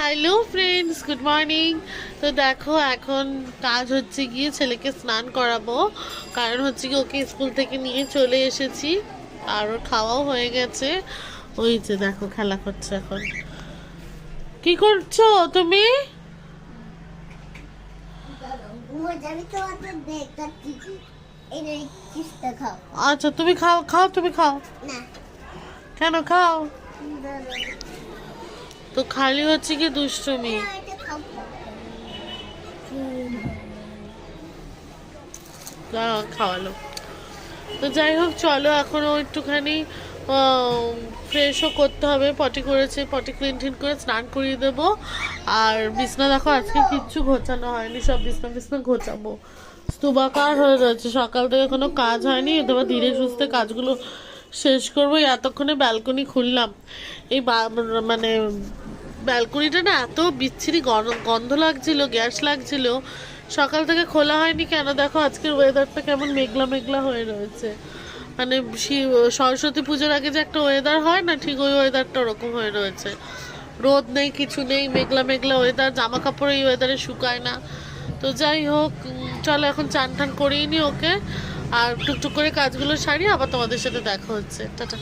Hello friends, good morning. তো দেখো এখন কাজ হচ্ছে গিয়ে ছেলেকে স্নান করাবো, কারণ হচ্ছে কি ওকে স্কুল থেকে নিয়ে চলে এসেছি আর ওর খাওয়াও হয়ে গেছে। ওই যে দেখো খেলা করছে এখন। কি করছো তুমি? আচ্ছা তুমি খাও খাও, তুমি খাও। কেন খাও? তো খালি হচ্ছে কি দুষ্টুমি। খাওয়ালো। তো যাই হোক, চলো এখনও একটুখানি ফ্রেশও করতে হবে। পটি করেছে, পটি ক্লিন টিন করে স্নান করিয়ে দেবো। আর বিছনা দেখো আজকে কিচ্ছু ঘোচানো হয়নি, সব বিছনা বিছনা ঘোচাবো। স্তূপাকার হয়ে রয়েছে, সকাল থেকে কোনো কাজ হয়নি। এবার ধীরে সুস্থে কাজগুলো শেষ করবো। এতক্ষণে ব্যালকনি খুললাম। এই মানে ব্যালকনিটা না এত বিচ্ছিরি গন্ধ লাগছিল, গ্যাস লাগছিল। সকাল থেকে খোলা হয়নি কেন দেখো। আজকের ওয়েদারটা কেমন মেঘলা মেঘলা হয়ে রয়েছে, মানে সরস্বতী পুজোর আগে যে একটা ওয়েদার হয় না, ঠিক ওই ওয়েদারটা ওরকম হয়ে রয়েছে। রোদ নেই, কিছু নেই, মেঘলা মেঘলা ওয়েদার। জামা কাপড় এই ওয়েদারে শুকায় না। তো যাই হোক, চলো এখন চান টান করিয়ে নি ওকে, আর টুকটুক করে কাজগুলো সারি, আবার তোমাদের সাথে দেখা হচ্ছে। টাটা।